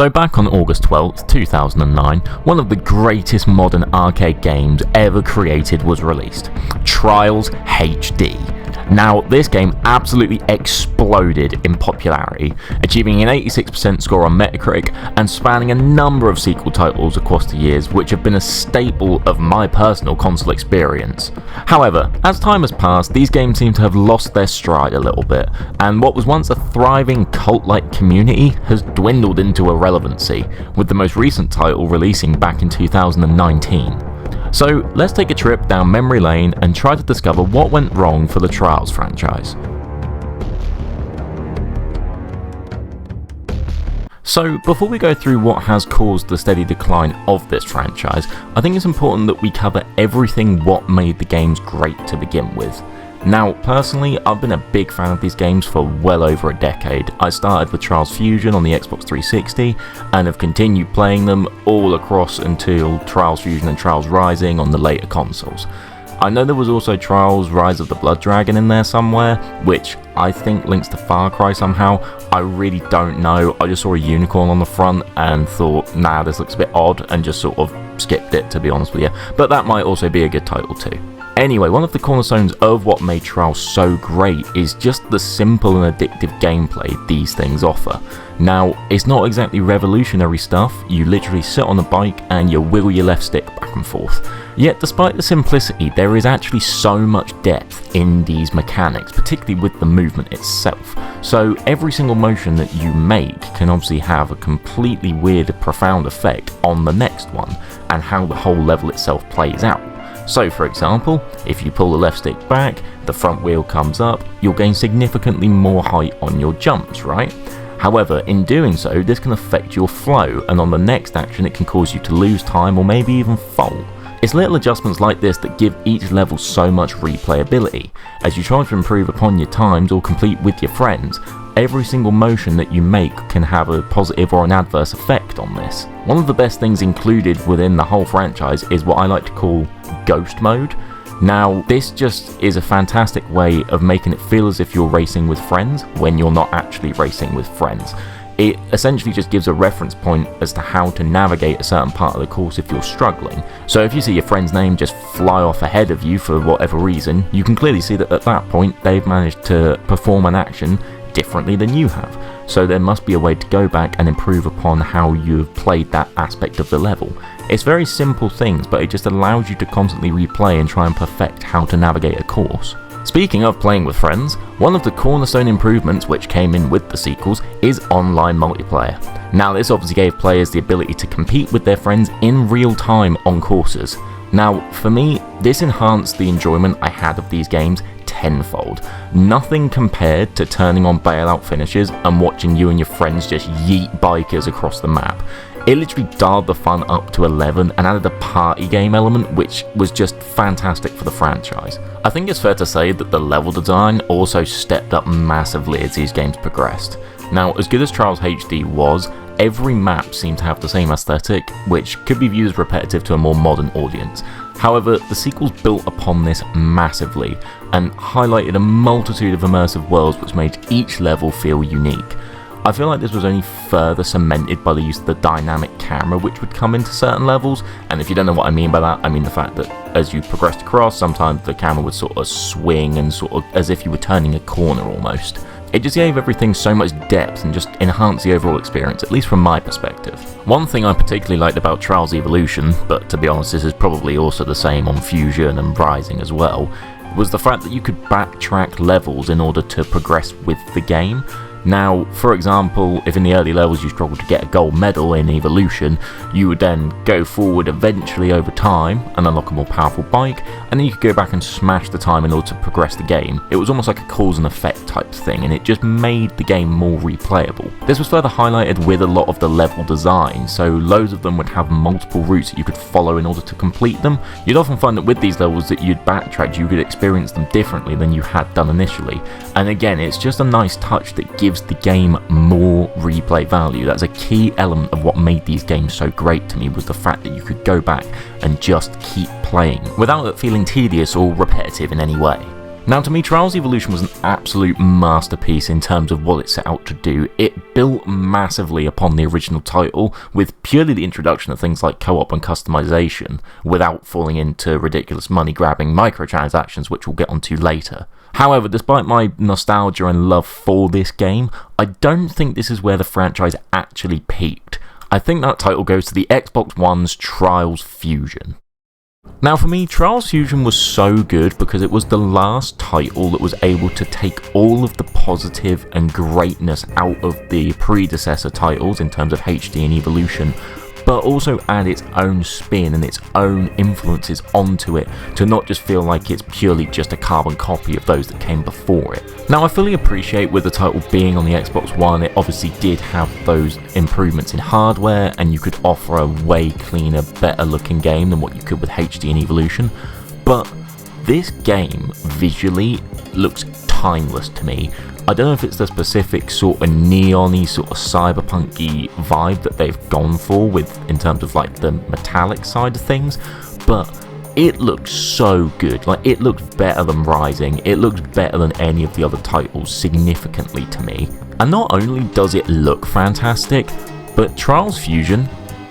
So back on August 12th, 2009, one of the greatest modern arcade games ever created was released, Trials HD. Now, this game absolutely exploded in popularity, achieving an 86% score on Metacritic and spanning a number of sequel titles across the years, which have been a staple of my personal console experience. However, as time has passed, these games seem to have lost their stride a little bit, and what was once a thriving cult-like community has dwindled into irrelevancy, with the most recent title releasing back in 2019. So let's take a trip down memory lane and try to discover what went wrong for the Trials franchise. So before we go through what has caused the steady decline of this franchise, I think it's important that we cover everything what made the games great to begin with. Now, personally, I've been a big fan of these games for well over a decade. I started with Trials Fusion on the Xbox 360 and have continued playing them all across until Trials Fusion and Trials Rising on the later consoles. I know there was also Trials Rise of the Blood Dragon in there somewhere, which I think links to Far Cry somehow. I really don't know. I just saw a unicorn on the front and thought, nah, this looks a bit odd, and just sort of skipped it, to be honest with you. But that might also be a good title too. Anyway, one of the cornerstones of what made Trials so great is just the simple and addictive gameplay these things offer. Now, it's not exactly revolutionary stuff. You literally sit on a bike and you wiggle your left stick back and forth. Yet despite the simplicity, there is actually so much depth in these mechanics, particularly with the movement itself. So every single motion that you make can obviously have a completely weird and profound effect on the next one, and how the whole level itself plays out. So for example, if you pull the left stick back, the front wheel comes up, you'll gain significantly more height on your jumps, right? However, in doing so, this can affect your flow, and on the next action it can cause you to lose time or maybe even fall. It's little adjustments like this that give each level so much replayability. As you try to improve upon your times or complete with your friends, every single motion that you make can have a positive or an adverse effect on this. One of the best things included within the whole franchise is what I like to call Ghost Mode. Now, this just is a fantastic way of making it feel as if you're racing with friends when you're not actually racing with friends. It essentially just gives a reference point as to how to navigate a certain part of the course if you're struggling. So if you see your friend's name just fly off ahead of you for whatever reason, you can clearly see that at that point they've managed to perform an action differently than you have. So there must be a way to go back and improve upon how you've played that aspect of the level. It's very simple things, but it just allows you to constantly replay and try and perfect how to navigate a course. Speaking of playing with friends, one of the cornerstone improvements which came in with the sequels is online multiplayer. Now, this obviously gave players the ability to compete with their friends in real time on courses. Now, for me, this enhanced the enjoyment I had of these games tenfold. Nothing compared to turning on bailout finishes and watching you and your friends just yeet bikers across the map. It literally dialed the fun up to 11 and added a party game element, which was just fantastic for the franchise. I think it's fair to say that the level design also stepped up massively as these games progressed. Now, as good as Trials HD was, every map seemed to have the same aesthetic, which could be viewed as repetitive to a more modern audience. However, the sequels built upon this massively and highlighted a multitude of immersive worlds which made each level feel unique. I feel like this was only further cemented by the use of the dynamic camera which would come into certain levels, and if you don't know what I mean by that, I mean the fact that as you progressed across, sometimes the camera would sort of swing and sort of as if you were turning a corner almost. It just gave everything so much depth and just enhanced the overall experience, at least from my perspective. One thing I particularly liked about Trials Evolution, but to be honest this is probably also the same on Fusion and Rising as well, was the fact that you could backtrack levels in order to progress with the game. Now, for example, if in the early levels you struggled to get a gold medal in Evolution, you would then go forward eventually over time and unlock a more powerful bike, and then you could go back and smash the time in order to progress the game. It was almost like a cause and effect type thing, and it just made the game more replayable. This was further highlighted with a lot of the level design, so loads of them would have multiple routes that you could follow in order to complete them. You'd often find that with these levels that you'd backtrack, you could experience them differently than you had done initially. And again, it's just a nice touch that gives the game more replay value. That's a key element of what made these games so great to me, was the fact that you could go back and just keep playing without it feeling tedious or repetitive in any way. Now, to me, Trials Evolution was an absolute masterpiece in terms of what it set out to do. It built massively upon the original title, with purely the introduction of things like co-op and customization, without falling into ridiculous money-grabbing microtransactions, which we'll get onto later. However, despite my nostalgia and love for this game, I don't think this is where the franchise actually peaked. I think that title goes to the Xbox One's Trials Fusion. Now, for me, Trials Fusion was so good because it was the last title that was able to take all of the positive and greatness out of the predecessor titles in terms of HD and Evolution, but also add its own spin and its own influences onto it to not just feel like it's purely just a carbon copy of those that came before it. Now, I fully appreciate with the title being on the Xbox One, it obviously did have those improvements in hardware, and you could offer a way cleaner, better looking game than what you could with HD and Evolution, but this game visually looks timeless to me. I don't know if it's the specific sort of neon-y, sort of cyberpunk-y vibe that they've gone for with in terms of like the metallic side of things, but it looks so good. Like, it looks better than Rising, it looks better than any of the other titles significantly to me. And not only does it look fantastic, but Trials Fusion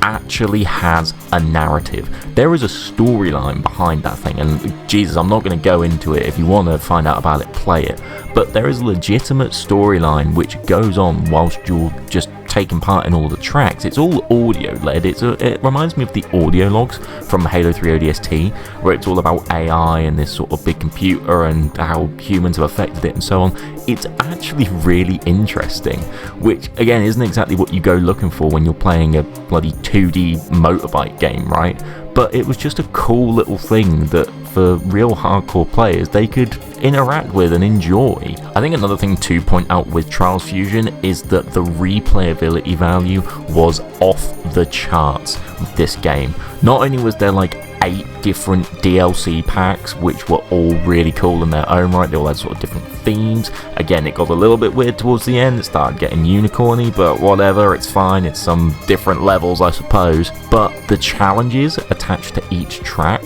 actually has a narrative. There is a storyline behind that thing, and Jesus, I'm not going to go into it. If you want to find out about it, play it. But there is a legitimate storyline which goes on whilst you're just taking part in all the tracks. It's all audio led. It reminds me of the audio logs from Halo 3 ODST, where it's all about AI and this sort of big computer and how humans have affected it and so on. It's actually really interesting, which again isn't exactly what you go looking for when you're playing a bloody 2D motorbike game, right? But it was just a cool little thing that for real hardcore players they could interact with and enjoy. I think another thing to point out with Trials Fusion is that the replayability value was off the charts with this game. Not only was there like 8 different DLC packs which were all really cool in their own right, they all had sort of different themes. Again, it got a little bit weird towards the end, it started getting unicorny, but whatever, it's fine, it's some different levels I suppose. But the challenges attached to each track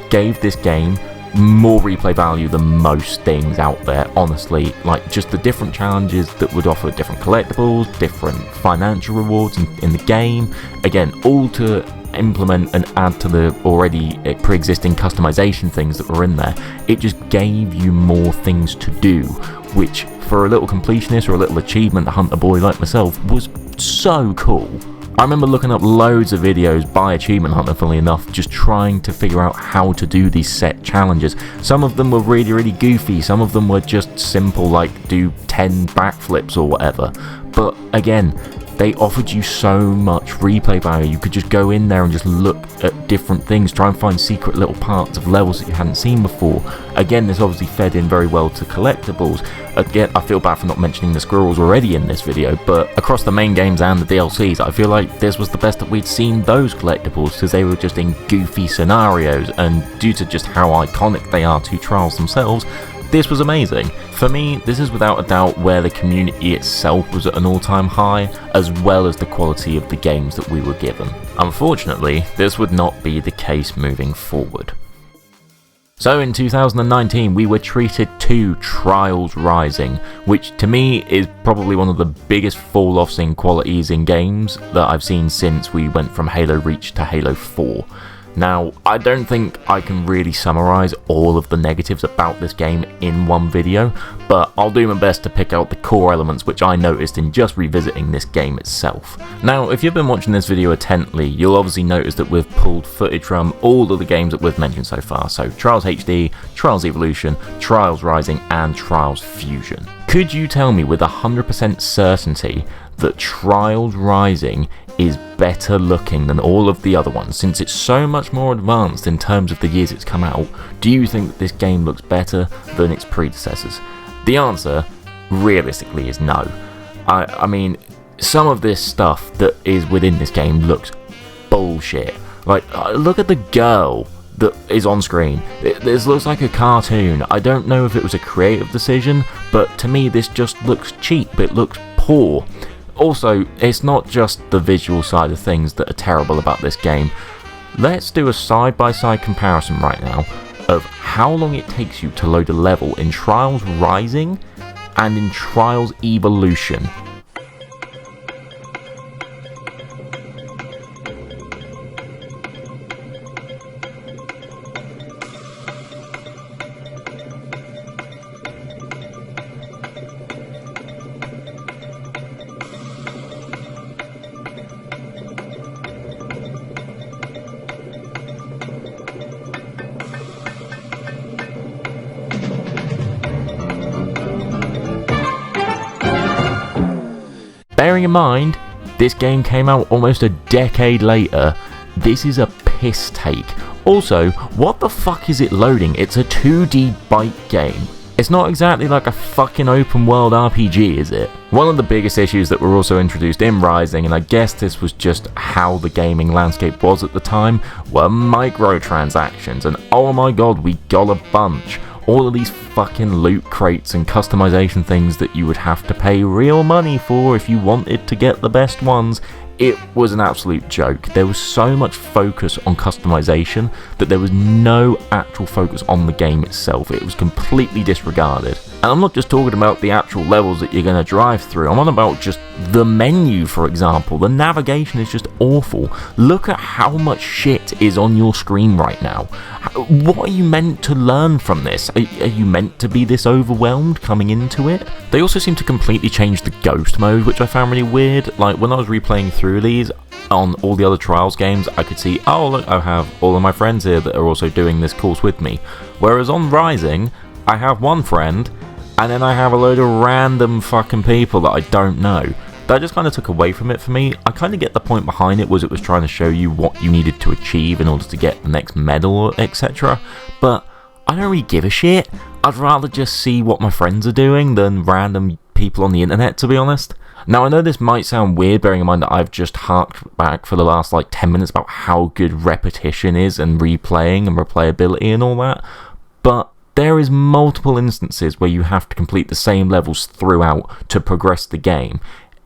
gave this game more replay value than most things out there, honestly. Like, just the different challenges that would offer different collectibles, different financial rewards in the game, again, all to implement and add to the already pre-existing customization things that were in there. It just gave you more things to do, which for a little completionist or a little achievement hunter boy like myself was so cool. I remember looking up loads of videos by Achievement Hunter, funnily enough, just trying to figure out how to do these set challenges. Some of them were really goofy, some of them were just simple, like do 10 backflips or whatever. But again, they offered you so much replay value. You could just go in there and just look at different things, try and find secret little parts of levels that you hadn't seen before. Again, this obviously fed in very well to collectibles. Again, I feel bad for not mentioning the squirrels already in this video, but across the main games and the DLCs, I feel like this was the best that we'd seen those collectibles, because they were just in goofy scenarios, and due to just how iconic they are to Trials themselves, this was amazing. For me, this is without a doubt where the community itself was at an all-time high, as well as the quality of the games that we were given. Unfortunately, this would not be the case moving forward. So in 2019, we were treated to Trials Rising, which to me is probably one of the biggest fall-offs in qualities in games that I've seen since we went from Halo Reach to Halo 4. Now, I don't think I can really summarise all of the negatives about this game in one video, but I'll do my best to pick out the core elements which I noticed in just revisiting this game itself. Now, if you've been watching this video attentively, you'll obviously notice that we've pulled footage from all of the games that we've mentioned so far, so Trials HD, Trials Evolution, Trials Rising, and Trials Fusion. Could you tell me with 100% certainty that Trials Rising is better looking than all of the other ones? Since it's so much more advanced in terms of the years it's come out, do you think that this game looks better than its predecessors? The answer, realistically, is no. I mean, some of this stuff that is within this game looks bullshit. Like, look at the girl that is on screen. This looks like a cartoon. I don't know if it was a creative decision, but to me this just looks cheap, it looks poor. Also, it's not just the visual side of things that are terrible about this game. Let's do a side-by-side comparison right now of how long it takes you to load a level in Trials Rising and in Trials Evolution. Bearing in mind, this game came out almost a decade later, this is a piss take. Also, what the fuck is it loading? It's a 2D bike game. It's not exactly like a fucking open world RPG, is it? One of the biggest issues that were also introduced in Rising, and I guess this was just how the gaming landscape was at the time, were microtransactions, and oh my god, we got a bunch. All of these fucking loot crates and customization things that you would have to pay real money for if you wanted to get the best ones. It was an absolute joke. There was so much focus on customization that there was no actual focus on the game itself. It was completely disregarded. And I'm not just talking about the actual levels that you're going to drive through. I'm on about just the menu, for example. The navigation is just awful. Look at how much shit is on your screen right now. What are you meant to learn from this? Are you meant to be this overwhelmed coming into it? They also seem to completely change the ghost mode, which I found really weird. Like, when I was replaying through these, on all the other Trials games, I could see, oh look, I have all of my friends here that are also doing this course with me. Whereas on Rising, I have one friend, and then I have a load of random fucking people that I don't know. That just kind of took away from it for me. I kind of get the point behind it, was it was trying to show you what you needed to achieve in order to get the next medal, etc. But I don't really give a shit. I'd rather just see what my friends are doing than random people on the internet, to be honest. Now, I know this might sound weird, bearing in mind that I've just harked back for the last 10 minutes about how good repetition is and replaying and replayability and all that, but there is multiple instances where you have to complete the same levels throughout to progress the game.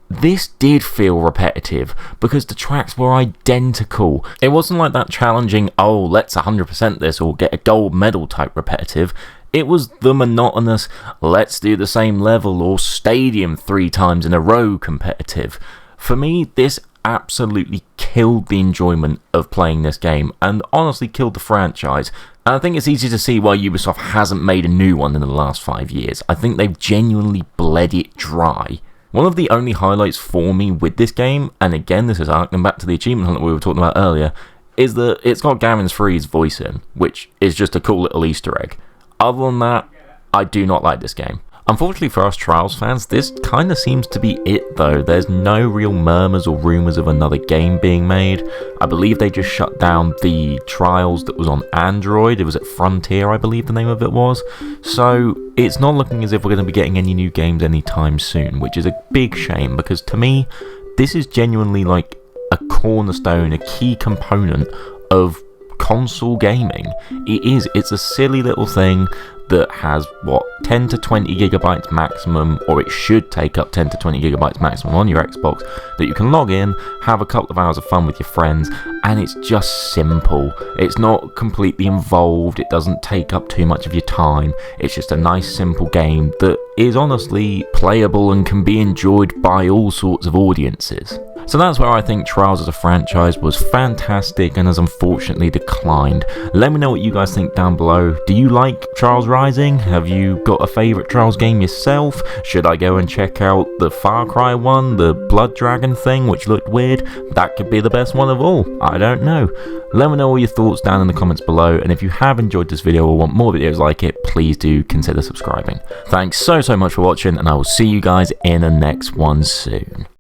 This did feel repetitive because the tracks were identical. It wasn't like that challenging, oh, let's 100% this or get a gold medal type repetitive. It was the monotonous, let's do the same level or stadium 3 times in a row competitive. For me, this absolutely killed the enjoyment of playing this game and honestly killed the franchise. And I think it's easy to see why Ubisoft hasn't made a new one in the last 5 years. I think they've genuinely bled it dry. One of the only highlights for me with this game, and again this is harking back to the achievement hunt that we were talking about earlier, is that it's got Gavin Free's voice in, which is just a cool little Easter egg. Other than that, I do not like this game. Unfortunately for us Trials fans, this kind of seems to be it though. There's no real murmurs or rumours of another game being made. I believe they just shut down the Trials that was on Android. It was at Frontier, I believe the name of it was. So it's not looking as if we're going to be getting any new games anytime soon, which is a big shame because to me, this is genuinely like a cornerstone, a key component of console gaming. It's a silly little thing that has, 10 to 20 gigabytes maximum, or it should take up 10 to 20 gigabytes maximum on your Xbox, that you can log in, have a couple of hours of fun with your friends, and it's just simple. It's not completely involved, it doesn't take up too much of your time, it's just a nice simple game that is honestly playable and can be enjoyed by all sorts of audiences. So that's where I think Trials as a franchise was fantastic and has unfortunately declined. Let me know what you guys think down below. Do you like Trials Rising? Have you got a favourite Trials game yourself? Should I go and check out the Far Cry one, the Blood Dragon thing, which looked weird? That could be the best one of all. I don't know. Let me know all your thoughts down in the comments below, and if you have enjoyed this video or want more videos like it, please do consider subscribing. Thanks so much for watching, and I will see you guys in the next one soon.